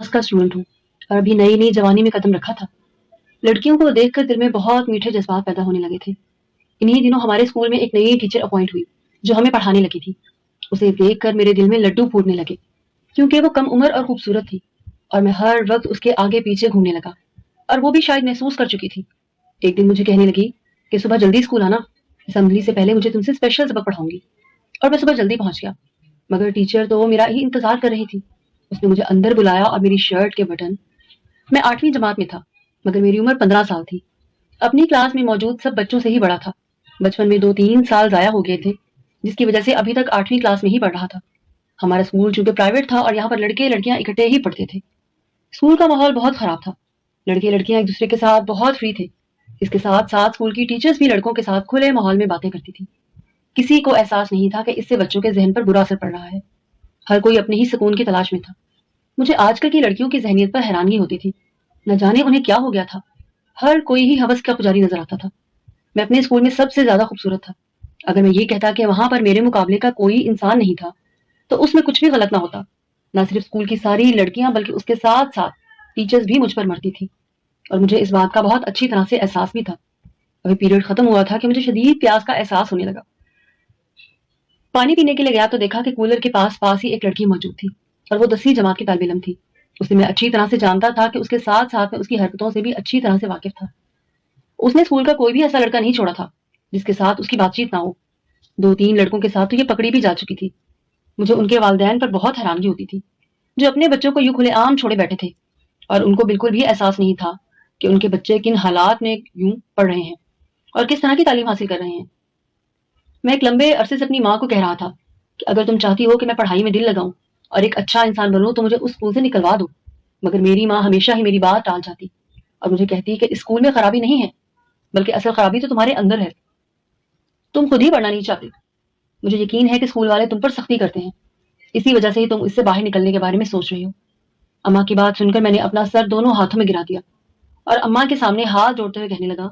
का स्टूडेंट हूँ और अभी नई नई जवानी में कदम रखा था। लड़कियों को देखकर दिल में बहुत मीठे जज्बात पैदा होने लगे थे। इन्हीं दिनों हमारे स्कूल में एक नई टीचर अपॉइंट हुई जो हमें पढ़ाने लगी थी। उसे देखकर मेरे दिल में लड्डू फूटने लगे, क्योंकि वो कम उम्र और खूबसूरत थी और मैं हर वक्त उसके आगे पीछे घूमने लगा, और वो भी शायद महसूस कर चुकी थी। एक दिन मुझे कहने लगी कि सुबह जल्दी स्कूल आना, असेंबली से पहले मुझे तुमसे स्पेशल सबक पढ़ाऊंगी। और मैं सुबह जल्दी पहुंच गया, मगर टीचर तो मेरा ही इंतजार कर रही थी। उसने मुझे अंदर बुलाया और मेरी शर्ट के बटन, मैं 8वीं जमात में था मगर मेरी उम्र 15 साल थी। अपनी क्लास में मौजूद सब बच्चों से ही बड़ा था। बचपन में 2-3 साल जाया हो गए थे, जिसकी वजह से अभी तक 8वीं क्लास में ही पढ़ रहा था। हमारा स्कूल चूंकि प्राइवेट था और यहाँ पर लड़के लड़कियां इकट्ठे ही पढ़ते थे। स्कूल का माहौल बहुत खराब था। लड़के लड़कियां एक दूसरे के साथ बहुत फ्री थे। इसके साथ साथ स्कूल की टीचर्स भी लड़कों के साथ खुले माहौल में बातें करती थी। किसी को एहसास नहीं था कि इससे बच्चों के जहन पर बुरा असर पड़ रहा है। हर कोई अपने ही सुकून की तलाश में था। मुझे आजकल की लड़कियों की जहनीत पर हैरानगी होती थी। न जाने उन्हें क्या हो गया था। हर कोई ही हवस का पुजारी नजर आता था। मैं अपने स्कूल में सबसे ज्यादा खूबसूरत था। अगर मैं ये कहता कि वहां पर मेरे मुकाबले का कोई इंसान नहीं था, तो उसमें कुछ भी गलत ना होता। न सिर्फ स्कूल की सारी लड़कियां बल्कि उसके साथ साथ टीचर्स भी मुझ पर मरती थी, और मुझे इस बात का बहुत अच्छी तरह से एहसास भी था। अभी पीरियड खत्म हुआ था कि मुझे शदीद प्यास का एहसास होने लगा। पानी पीने के लिए गया तो देखा कि कूलर के पास पास ही एक लड़की मौजूद थी, और वो 10वीं जमात की तालिब इल्म थी। उसे मैं अच्छी तरह से जानता था कि उसके साथ साथ मैं उसकी हरकतों से भी अच्छी तरह से वाकिफ था। उसने स्कूल का कोई भी ऐसा लड़का नहीं छोड़ा था जिसके साथ उसकी बातचीत ना हो। 2-3 लड़कों के साथ तो ये पकड़ी भी जा चुकी थी। मुझे उनके वालिदैन पर बहुत हैरानगी होती थी, जो अपने बच्चों को यूं खुलेआम छोड़े बैठे थे, और उनको बिल्कुल भी एहसास नहीं था कि उनके बच्चे किन हालात में यूं पढ़ रहे हैं और किस तरह की तालीम हासिल कर रहे हैं। मैं एक लंबे अरसे से अपनी माँ को कह रहा था कि अगर तुम चाहती हो कि मैं पढ़ाई में दिल लगाऊं और एक अच्छा इंसान बनूं तो मुझे उस स्कूल से निकलवा दो। मगर मेरी माँ हमेशा ही मेरी बात टाल जाती और मुझे कहती कि इस स्कूल में खराबी नहीं है, बल्कि असल खराबी तो तुम्हारे अंदर है। तुम खुद ही पढ़ना नहीं चाहते। मुझे यकीन है कि स्कूल वाले तुम पर सख्ती करते हैं, इसी वजह से ही तुम इससे बाहर निकलने के बारे में सोच रही हो। अम्मा की बात सुनकर मैंने अपना सर दोनों हाथों में गिरा दिया और अम्मा के सामने हाथ जोड़ते हुए कहने लगा,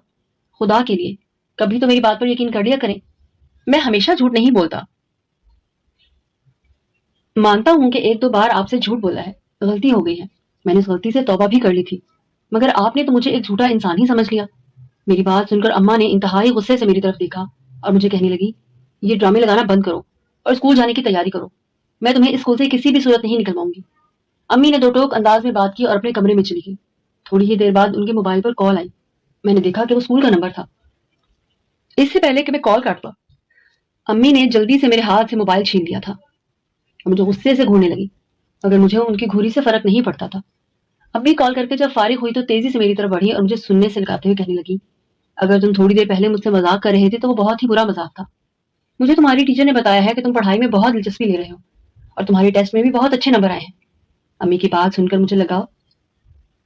खुदा के लिए कभी तो मेरी बात पर यकीन कर लिया करें। मैं हमेशा झूठ नहीं बोलता। मानता हूं कि 1-2 बार आपसे झूठ बोला है, गलती हो गई है। मैंने उस गलती से तौबा भी कर ली थी, मगर आपने तो मुझे एक झूठा इंसान ही समझ लिया। मेरी बात सुनकर अम्मा ने इंतहाई गुस्से से मेरी तरफ देखा और मुझे कहने लगी, ये ड्रामे लगाना बंद करो और स्कूल जाने की तैयारी करो। मैं तुम्हें इस स्कूल से किसी भी सूरत नहीं निकलवाऊंगी। अम्मी ने दो टोक अंदाज में बात की और अपने कमरे में चली गई। थोड़ी ही देर बाद उनके मोबाइल पर कॉल आई। मैंने देखा कि वो स्कूल का नंबर था। इससे पहले कि मैं कॉल काट पाऊं, अम्मी ने जल्दी से मेरे हाथ से मोबाइल छीन लिया था और मुझे गुस्से से घूरने लगी, मगर मुझे उनकी घूरी से फर्क नहीं पड़ता था। अम्मी कॉल करके जब फारिग हुई तो तेजी से मेरी तरफ बढ़ी और मुझे सुनने से लगाते हुए कहने लगी, अगर तुम थोड़ी देर पहले मुझसे मजाक कर रहे थे तो वो बहुत ही बुरा मजाक था। मुझे तुम्हारी टीचर ने बताया है कि तुम पढ़ाई में बहुत दिलचस्पी ले रहे हो और तुम्हारे टेस्ट में भी बहुत अच्छे नंबर आए हैं। अम्मी की बात सुनकर मुझे लगा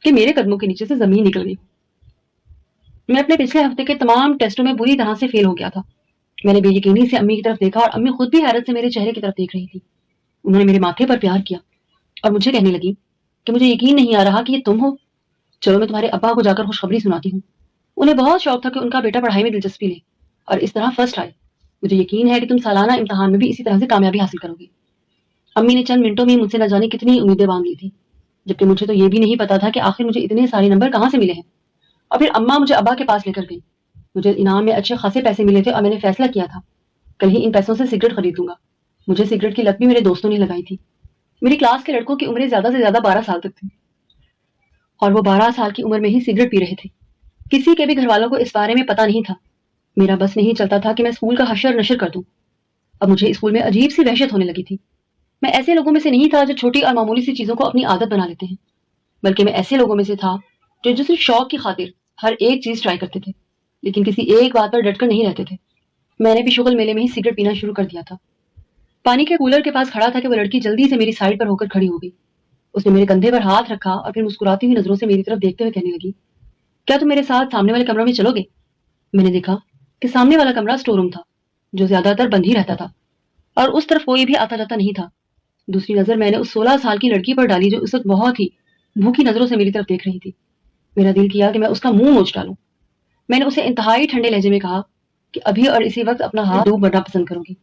कि मेरे कदमों के नीचे से जमीन निकल गई। मैं अपने पिछले हफ्ते के तमाम टेस्टों में बुरी तरह से फेल हो गया था। मैंने बेयकीनी से अम्मी की तरफ देखा और अम्मी खुद भी हैरत से मेरे चेहरे की तरफ देख रही थी। उन्होंने मेरे माथे पर प्यार किया और मुझे कहने लगी कि मुझे यकीन नहीं आ रहा कि ये तुम हो। चलो मैं तुम्हारे अब्बा को जाकर खुशखबरी सुनाती हूँ। उन्हें बहुत शौक था कि उनका बेटा पढ़ाई में दिलचस्पी ले और इस तरह फर्स्ट आए। मुझे यकीन है कि तुम सालाना इम्तिहान में भी इसी तरह से कामयाबी हासिल करोगे। अम्मी ने चंद मिनटों में मुझसे न जाने कितनी उम्मीदें बांध ली थी, जबकि मुझे तो ये भी नहीं पता था कि आखिर मुझे इतने सारे नंबर कहाँ से मिले हैं। और फिर अम्मा मुझे अब्बा के पास लेकर गई। मुझे इनाम में अच्छे खासे पैसे मिले थे और मैंने फैसला किया था कल ही इन पैसों से सिगरेट खरीद लूंगा। मुझे सिगरेट की लत भी मेरे दोस्तों ने लगाई थी। मेरी क्लास के लड़कों की उम्रें ज्यादा से ज्यादा 12 साल तक थी और वो 12 साल की उम्र में ही सिगरेट पी रहे थे। किसी के भी घर वालों को इस बारे में पता नहीं था। मेरा बस नहीं चलता था कि मैं स्कूल का हशर नशर कर दूं। अब मुझे स्कूल में अजीब सी वहशत होने लगी थी। मैं ऐसे लोगों में से नहीं था जो छोटी और मामूली सी चीजों को अपनी आदत बना लेते हैं, बल्कि मैं ऐसे लोगों में से था जो सिर्फ शौक की खातिर हर एक चीज ट्राई करते थे, लेकिन किसी एक बात पर डटकर नहीं रहते थे। मैंने भी शुगल मेले में ही सिगरेट पीना शुरू कर दिया था। पानी के कूलर के पास खड़ा था कि वो लड़की जल्दी से मेरी साइड पर होकर खड़ी हो गई। उसने मेरे कंधे पर हाथ रखा और फिर मुस्कुराती हुई नजरों से मेरी तरफ देखते हुए कहने लगी, क्या तुम मेरे साथ सामने वाले कमरों में चलोगे? मैंने देखा कि सामने वाला कमरा स्टोर रूम था, जो ज्यादातर बंद ही रहता था और उस तरफ कोई भी आता जाता नहीं था। दूसरी नजर मैंने उस 16 साल की लड़की पर डाली जो उस वक्त बहुत ही भूखी नजरों से मेरी तरफ देख रही थी। मेरा दिल किया कि मैं उसका मुंह नोच डालूं। मैंने उसे इंतहाई ठंडे लहजे में कहा कि अभी और इसी वक्त अपना हाथ डूब मरना पसंद करूंगी।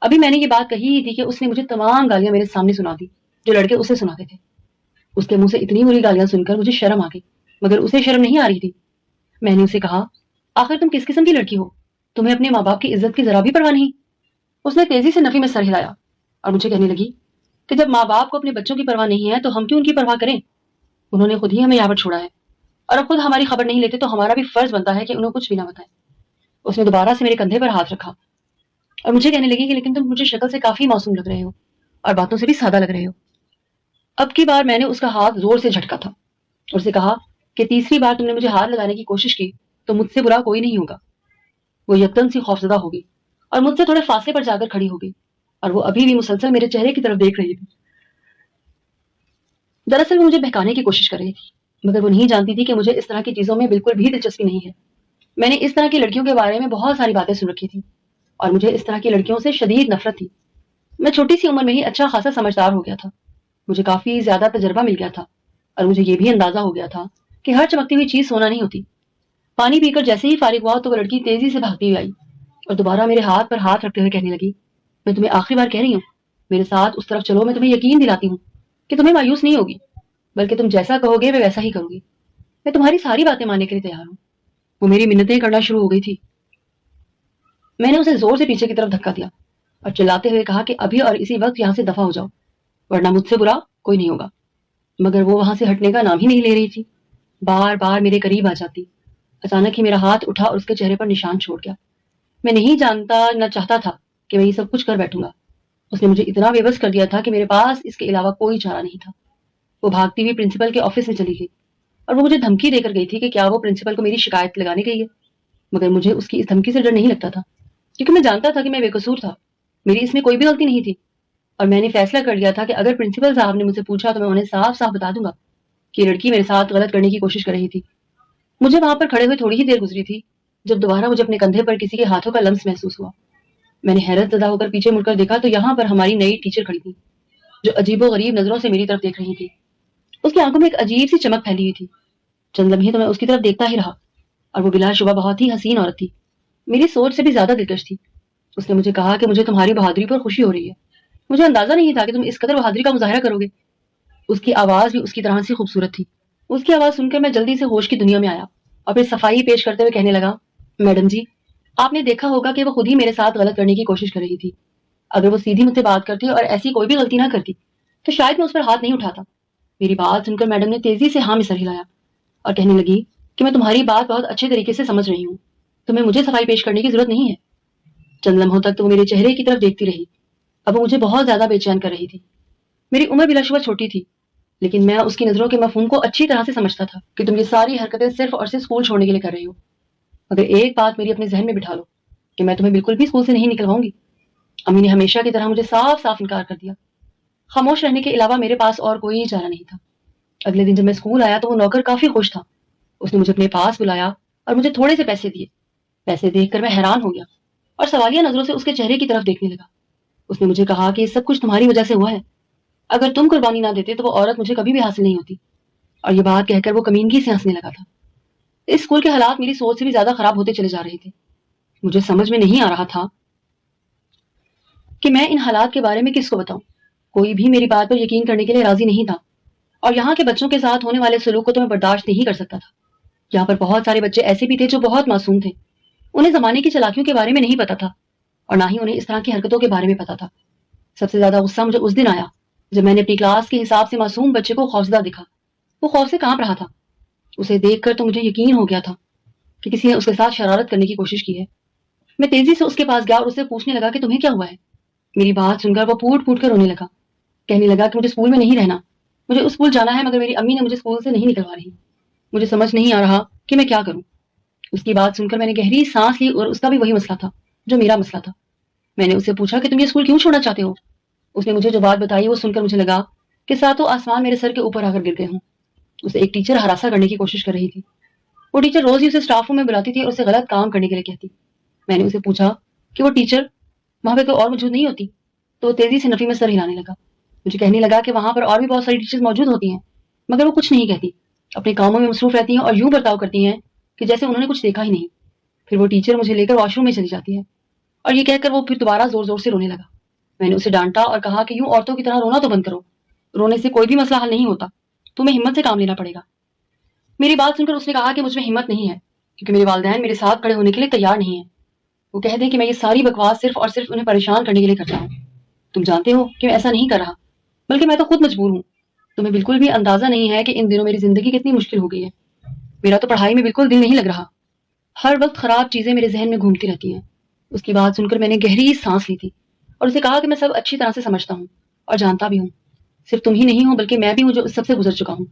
अभी मैंने ये बात कही ही थी कि उसने मुझे तमाम गालियां मेरे सामने सुना दी जो लड़के उसे सुनाते थे। اس کے منہ سے اتنی بری گالیاں سن کر مجھے شرم آ گئی، مگر اسے شرم نہیں آ رہی تھی۔ میں نے اسے کہا، آخر تم کس قسم کی لڑکی ہو؟ تمہیں اپنے ماں باپ کی عزت کی ذرا بھی پرواہ نہیں؟ اس نے تیزی سے نفی میں سر ہلایا اور مجھے کہنے لگی کہ جب ماں باپ کو اپنے بچوں کی پرواہ نہیں ہے تو ہم کیوں ان کی پرواہ کریں؟ انہوں نے خود ہی ہمیں یہاں پر چھوڑا ہے، اور اب خود ہماری خبر نہیں لیتے تو ہمارا بھی فرض بنتا ہے کہ انہیں کچھ بھی نہ بتائیں۔ اس نے دوبارہ سے میرے کندھے پر ہاتھ رکھا اور مجھے کہنے لگی کہ لیکن تم مجھے شکل سے کافی معصوم لگ رہے ہو اور باتوں سے بھی سادہ لگ رہے ہو۔ اب کی بار میں نے اس کا ہاتھ زور سے جھٹکا تھا اور اسے کہا کہ تیسری بار تم نے مجھے ہاتھ لگانے کی کوشش کی تو مجھ سے برا کوئی نہیں ہوگا۔ وہ یکدم سی خوفزدہ ہو گئی اور مجھ سے تھوڑے فاصلے پر جا کر کھڑی ہو گئی، اور وہ ابھی بھی مسلسل میرے چہرے کی طرف دیکھ رہی تھی۔ دراصل وہ مجھے بہکانے کی کوشش کر رہی تھی، مگر وہ نہیں جانتی تھی کہ مجھے اس طرح کی چیزوں میں بالکل بھی دلچسپی نہیں ہے۔ میں نے اس طرح کی لڑکیوں کے بارے میں بہت ساری باتیں سن رکھی تھی اور مجھے اس طرح کی لڑکیوں سے شدید نفرت تھی۔ میں چھوٹی سی عمر میں ہی اچھا خاصا سمجھدار ہو گیا تھا، مجھے کافی زیادہ تجربہ مل گیا تھا، اور مجھے یہ بھی اندازہ ہو گیا تھا کہ ہر چمکتی ہوئی چیز سونا نہیں ہوتی۔ پانی پی کر جیسے ہی فارغ ہوا تو وہ لڑکی تیزی سے بھاگتی ہوئی آئی اور دوبارہ میرے ہاتھ پر ہاتھ رکھتے ہوئے کہنے لگی، میں تمہیں آخری بار کہہ رہی ہوں، میرے ساتھ اس طرف چلو، میں تمہیں یقین دلاتی ہوں کہ تمہیں مایوس نہیں ہوگی، بلکہ تم جیسا کہو گے میں ویسا ہی کروں گی۔ میں تمہاری ساری باتیں ماننے کے لیے تیار ہوں۔ وہ میری منتیں کرنا شروع ہو گئی تھی۔ میں نے اسے زور سے پیچھے کی طرف دھکا دیا اور چلاتے ہوئے کہا کہ ابھی اور اسی وقت یہاں سے دفع ہو جاؤ، ورنہ مجھ سے برا کوئی نہیں ہوگا۔ مگر وہ وہاں سے ہٹنے کا نام ہی نہیں لے رہی تھی، بار بار میرے قریب آ جاتی۔ اچانک ہی میرا ہاتھ اٹھا اور اس کے چہرے پر نشان چھوڑ گیا۔ میں نہیں جانتا نہ چاہتا تھا کہ میں یہ سب کچھ کر بیٹھوں گا۔ اس نے مجھے اتنا بے بس کر دیا تھا کہ میرے پاس اس کے علاوہ کوئی چارہ نہیں تھا۔ وہ بھاگتی ہوئی پرنسپل کے آفس میں چلی گئی اور وہ مجھے دھمکی دے کر گئی تھی کہ کیا وہ پرنسپل کو میری شکایت لگانے گئی ہے، مگر مجھے اس کی اس دھمکی سے ڈر نہیں لگتا تھا، کیونکہ میں جانتا تھا کہ میں بے قصور تھا، میری اس میں کوئی بھی غلطی نہیں تھی، اور میں نے فیصلہ کر لیا تھا کہ اگر پرنسپل صاحب نے مجھ سے پوچھا تو میں انہیں صاف صاف بتا دوں گا کہ یہ لڑکی میرے ساتھ غلط کرنے کی کوشش کر رہی تھی۔ مجھے وہاں پر کھڑے ہوئے تھوڑی ہی دیر گزری تھی جب دوبارہ مجھے اپنے کندھے پر کسی کے ہاتھوں کا لمس محسوس ہوا۔ میں نے حیرت زدہ ہو کر پیچھے مڑ کر دیکھا تو یہاں پر ہماری نئی ٹیچر کھڑی تھی، جو عجیب و غریب نظروں سے میری طرف دیکھ رہی تھی۔ اس کی آنکھوں میں ایک عجیب سی چمک پھیلی ہوئی تھی۔ چند لمحے تو میں اس کی طرف دیکھتا ہی رہا، اور وہ بلا شبہ بہت ہی حسین عورت تھی، میری سوچ سے بھی زیادہ دلکش تھی۔ اس نے مجھے کہا کہ مجھے تمہاری بہادری پر خوشی ہو رہی ہے، مجھے اندازہ نہیں تھا کہ تم اس قدر بہادری کا مظاہرہ کرو گے۔ اس کی آواز بھی اس کی طرح سے خوبصورت تھی۔ اس کی آواز سن کر میں جلدی سے ہوش کی دنیا میں آیا اور پھر صفائی پیش کرتے ہوئے کہنے لگا، میڈم جی، آپ نے دیکھا ہوگا کہ وہ خود ہی میرے ساتھ غلط کرنے کی کوشش کر رہی تھی۔ اگر وہ سیدھی مجھ سے بات کرتی اور ایسی کوئی بھی غلطی نہ کرتی تو شاید میں اس پر ہاتھ نہیں اٹھاتا۔ میری بات سن کر میڈم نے تیزی سے ہاں میں سر ہلایا اور کہنے لگی کہ میں تمہاری بات بہت اچھے طریقے سے سمجھ رہی ہوں، تمہیں مجھے صفائی پیش کرنے کی ضرورت نہیں ہے۔ چند لمحوں تک تو وہ میرے چہرے کی طرف دیکھتی رہی۔ اب وہ مجھے بہت زیادہ بے چین کر رہی تھی۔ میری عمر بلا شبہ چھوٹی تھی، لیکن میں اس کی نظروں کے مفہوم کو اچھی طرح سے سمجھتا تھا کہ تم یہ ساری حرکتیں صرف اور صرف اسکول چھوڑنے کے لیے کر رہی ہو۔ مگر ایک بات میری اپنے ذہن میں بٹھا لو کہ میں تمہیں بالکل بھی اسکول سے نہیں نکلواؤں گی۔ امی نے ہمیشہ کی طرح مجھے صاف صاف انکار کر دیا۔ خاموش رہنے کے علاوہ میرے پاس اور کوئی چارہ نہیں تھا۔ اگلے دن جب میں اسکول آیا تو وہ نوکر کافی خوش تھا۔ اس نے مجھے اپنے پاس بلایا اور مجھے تھوڑے سے پیسے دیے۔ پیسے دیکھ کر میں حیران ہو گیا اور سوالیہ نظروں سے اس کے چہرے کی طرف دیکھنے لگا۔ اس نے مجھے کہا کہ یہ سب کچھ تمہاری وجہ سے ہوا ہے، اگر تم قربانی نہ دیتے تو وہ عورت مجھے کبھی بھی حاصل نہیں ہوتی۔ اور یہ بات کہہ کر وہ کمینگی سے ہنسنے لگا تھا۔ اس اسکول کے حالات میری سوچ سے بھی زیادہ خراب ہوتے چلے جا رہے تھے۔ مجھے سمجھ میں نہیں آ رہا تھا کہ میں ان حالات کے بارے میں کس کو بتاؤں۔ کوئی بھی میری بات پر یقین کرنے کے لیے راضی نہیں تھا، اور یہاں کے بچوں کے ساتھ ہونے والے سلوک کو تو میں برداشت نہیں کر سکتا تھا۔ یہاں پر بہت سارے بچے ایسے بھی تھے جو بہت معصوم تھے، انہیں زمانے کی چالاکیوں کے بارے میں نہیں پتا تھا، اور نہ ہی انہیں اس طرح کی حرکتوں کے بارے میں پتا تھا۔ سب سے زیادہ غصہ مجھے اس دن آیا جب میں نے اپنی کلاس کے حساب سے معصوم بچے کو خوفزدہ دکھا۔ وہ خوف سے کانپ رہا تھا۔ اسے دیکھ کر تو مجھے یقین ہو گیا تھا کہ کسی نے اس کے ساتھ شرارت کرنے کی کوشش کی ہے۔ میں تیزی سے اس کے پاس گیا اور اس سے پوچھنے لگا کہ تمہیں کیا ہوا ہے۔ میری بات سن کر وہ پھوٹ پھوٹ کر رونے لگا، کہنے لگا کہ مجھے اسکول میں نہیں رہنا، مجھے اسکول جانا ہے، مگر میری امی نے مجھے اسکول سے نہیں نکلوا رہی، مجھے سمجھ نہیں آ رہا کہ میں کیا کروں۔ اس کی بات سن کر میں نے گہری سانس لی، اور اس کا بھی وہی مسئلہ تھا جو میرا مسئلہ تھا۔ میں نے اس سے پوچھا کہ تم یہ اسکول کیوں چھوڑنا چاہتے ہو؟ اس نے مجھے جو بات بتائی وہ سن کر مجھے لگا کہ ساتوں آسمان میرے سر کے اوپر آ کر گر گئے ہوں۔ اسے ایک ٹیچر ہراساں کرنے کی کوشش کر رہی تھی۔ وہ ٹیچر روز ہی اسے اسٹاف روم میں بلاتی تھی اور اسے غلط کام کرنے کے لیے کہتی۔ میں نے اسے پوچھا کہ وہ ٹیچر وہاں پہ کوئی اور موجود نہیں ہوتی، تو وہ تیزی سے نفی میں سر ہلانے لگا۔ مجھے کہنے لگا کہ وہاں پر اور بھی بہت ساری ٹیچر موجود ہوتی ہیں، مگر وہ کچھ نہیں کہتی، اپنے کاموں میں مصروف رہتی ہیں اور یوں برتاؤ کرتی ہیں کہ جیسے انہوں نے کچھ دیکھا ہی نہیں۔ پھر وہ ٹیچر مجھے لے کر واش روم میں چلی جاتی ہے، اور یہ کہہ کر وہ پھر دوبارہ زور زور سے رونے لگا۔ میں نے اسے ڈانٹا اور کہا کہ یوں عورتوں کی طرح رونا تو بند کرو، رونے سے کوئی بھی مسئلہ حل نہیں ہوتا، तुम्हें हिम्मत से काम लेना पड़ेगा। मेरी बात सुनकर उसने कहा कि मुझ में हिम्मत नहीं है, क्योंकि मेरे वालिदैन मेरे साथ खड़े होने के लिए तैयार नहीं है। वो कहते हैं कि मैं ये सारी बकवास सिर्फ और सिर्फ उन्हें परेशान करने के लिए करता हूँ। तुम जानते हो कि मैं ऐसा नहीं कर रहा, बल्कि मैं तो खुद मजबूर हूँ। तुम्हें बिल्कुल भी अंदाजा नहीं है कि इन दिनों मेरी जिंदगी कितनी मुश्किल हो गई है। मेरा तो पढ़ाई में बिल्कुल दिल नहीं लग रहा। हर वक्त खराब चीजें मेरे जहन में घूमती रहती हैं। उसकी बात सुनकर मैंने गहरी सांस ली थी और उसे कहा कि मैं सब अच्छी तरह से समझता हूँ और जानता भी हूँ। सिर्फ तुम ही नहीं हो, बल्कि मैं भी हूँ जो इस सबसे गुजर चुका हूँ।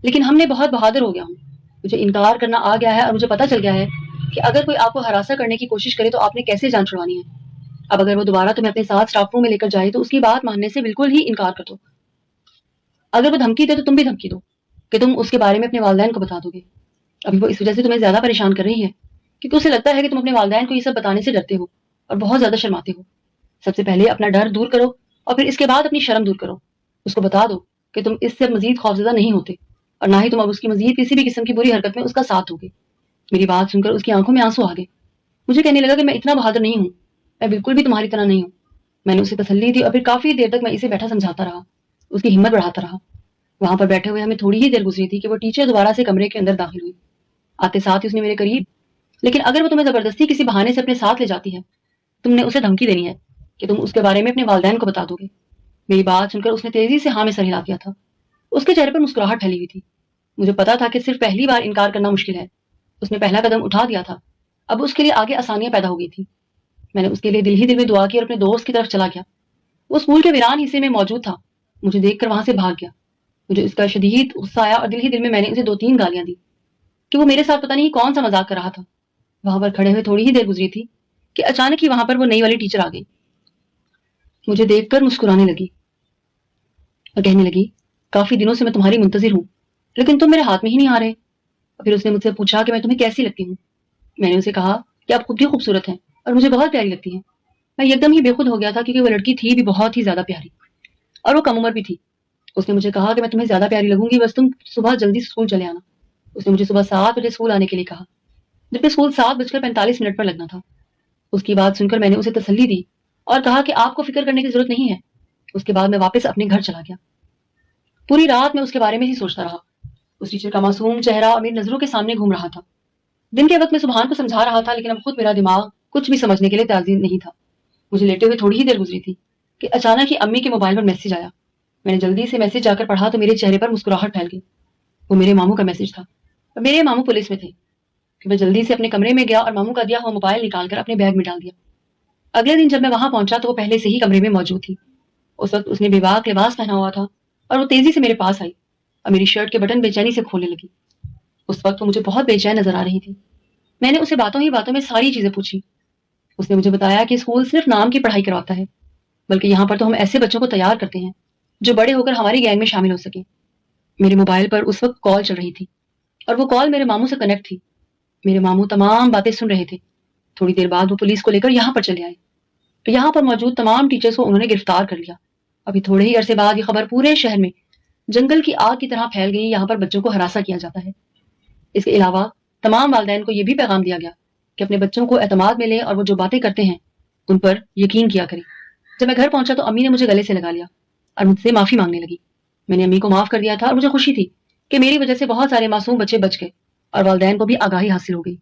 लेकिन हमने बहुत बहादुर हो गया हूँ। मुझे इनकार करना आ गया है और मुझे पता चल गया है कि अगर कोई आपको हरासा करने की कोशिश करे तो आपने कैसे जान छुड़वानी है। अब अगर वो दोबारा तुम्हें अपने साथ स्टाफ रूम में लेकर जाए तो उसकी बात मानने से बिल्कुल ही इनकार कर दो। अगर वो धमकी दे तो तुम भी धमकी दो कि तुम उसके बारे में अपने वालिदैन को बता दोगे। अभी वो इस वजह से तुम्हें ज्यादा परेशान कर रही है क्योंकि उसे लगता है कि तुम अपने वालिदैन को ये सब बताने से डरते हो और बहुत ज्यादा शर्माते हो। सबसे पहले अपना डर दूर करो और फिर इसके बाद अपनी शर्म दूर करो। उसको बता दो कि तुम इससे मजीद खौफजदा नहीं होते और ना ही तुम अब उसकी मजीद किसी भी किस्म की बुरी हरकत में उसका साथ दोगे। मेरी बात सुनकर उसकी आंखों में आंसू आ गए। मुझे कहने लगा कि मैं इतना बहादुर नहीं हूँ, मैं बिल्कुल भी तुम्हारी तरह नहीं हूँ। मैंने उसे तसल्ली दी और फिर काफी देर तक मैं इसे बैठा समझाता रहा, उसकी हिम्मत बढ़ाता रहा। वहां पर बैठे हुए हमें थोड़ी ही देर गुजरी थी कि वो टीचर दोबारा से कमरे के अंदर दाखिल हुई। आते साथ ही उसने मेरे करीब, लेकिन अगर वो तुम्हें जबरदस्ती किसी बहाने से अपने साथ ले जाती है, तुमने उसे धमकी देनी है कि तुम उसके बारे में अपने वालिदैन को बता दोगे। मेरी बात सुनकर उसने तेजी से हाँ में सर हिला दिया था। उसके चेहरे पर मुस्कुराहट फैली हुई थी। मुझे पता था कि सिर्फ पहली बार इनकार करना मुश्किल है। उसने पहला कदम उठा दिया था, अब उसके लिए आगे आसानियां पैदा हो गई थी। मैंने उसके लिए दिल ही दिल में दुआ की और अपने दोस्त की तरफ चला गया। वो स्कूल के वीरान हिस्से में मौजूद था। मुझे देखकर वहां से भाग गया। मुझे इसका शदीद गुस्सा आया और दिल ही दिल में मैंने उसे 2-3 गालियां दी कि वो मेरे साथ पता नहीं कौन सा मजाक कर रहा था। वहां पर खड़े हुए थोड़ी ही देर गुजरी थी कि अचानक ही वहां पर वो नई वाली टीचर आ गई। मुझे देखकर मुस्कुराने लगी और कहने लगी, काफी दिनों से मैं तुम्हारी मुंतजिर हूँ, लेकिन तुम मेरे हाथ में ही नहीं आ रहे। फिर उसने मुझसे पूछा कि मैं तुम्हें कैसी लगती हूँ। मैंने उसे कहा कि आप खुद भी खूबसूरत हैं और मुझे बहुत प्यारी लगती हैं। मैं एकदम ही बेखुद हो गया था क्योंकि वो लड़की थी भी बहुत ही ज्यादा प्यारी और वो कम उम्र भी थी। उसने मुझे कहा कि मैं तुम्हें ज्यादा प्यारी लगूंगी, बस तुम सुबह जल्दी स्कूल चले आना। उसने मुझे सुबह 7 बजे स्कूल आने के लिए कहा, जबकि स्कूल 7:45 पर लगना था। उसकी बात सुनकर मैंने उसे तसल्ली दी और कहा कि आपको फिक्र करने की जरूरत नहीं है। उसके बाद मैं वापस अपने घर चला गया। पूरी रात मैं उसके बारे में ही सोचता रहा। उस टीचर का मासूम चेहरा और मेरी नजरों के सामने घूम रहा था। दिन के वक्त मैं सुबहान को समझा रहा था, लेकिन अब खुद मेरा दिमाग कुछ भी समझने के लिए तैयार नहीं था। मुझे लेटे हुए थोड़ी ही देर गुजरी थी कि अचानक ही अम्मी के मोबाइल पर मैसेज आया। मैंने जल्दी से मैसेज जाकर पढ़ा तो मेरे चेहरे पर मुस्कुराहट फैल गई। वो मेरे मामू का मैसेज था। मेरे मामू पुलिस में थे। कि मैं जल्दी से अपने कमरे में गया और मामू का दिया हुआ मोबाइल निकालकर अपने बैग में डाल दिया। अगले दिन जब मैं वहां पहुंचा तो वो पहले से ही कमरे में मौजूद थी। उस वक्त उसने बेबाक लिबास पहना हुआ था और वो तेजी से मेरे पास आई और मेरी शर्ट के बटन बेचैनी से खोलने लगी। उस वक्त वो मुझे बहुत बेचैन नजर आ रही थी। मैंने उसे बातों ही बातों में सारी चीजें पूछी। उसने मुझे बताया कि स्कूल सिर्फ नाम की पढ़ाई करवाता है, बल्कि यहाँ पर तो हम ऐसे बच्चों को तैयार करते हैं जो बड़े होकर हमारी गैंग में शामिल हो सके। मेरे मोबाइल पर उस वक्त कॉल चल रही थी और वो कॉल मेरे मामू से कनेक्ट थी। मेरे मामू तमाम बातें सुन रहे थे। थोड़ी देर बाद वो पुलिस को लेकर यहाँ पर चले आए। तो यहाँ पर मौजूद तमाम टीचर्स को उन्होंने गिरफ्तार कर लिया। अभी थोड़े ही अरसे बाद ये खबर पूरे शहर में जंगल की आग की तरह फैल गई। यहाँ पर बच्चों को हरासा किया जाता है। इसके अलावा तमाम वालिदैन को यह भी पैगाम दिया गया कि अपने बच्चों को एतमाद में लें और वो जो बातें करते हैं उन पर यकीन किया करें। जब मैं घर पहुंचा तो अम्मी ने मुझे गले से लगा लिया और मुझसे माफी मांगने लगी। मैंने अम्मी को माफ कर दिया था और मुझे खुशी थी कि मेरी वजह से बहुत सारे मासूम बच्चे बच गए और वालिदैन को भी आगाही हासिल हो गई।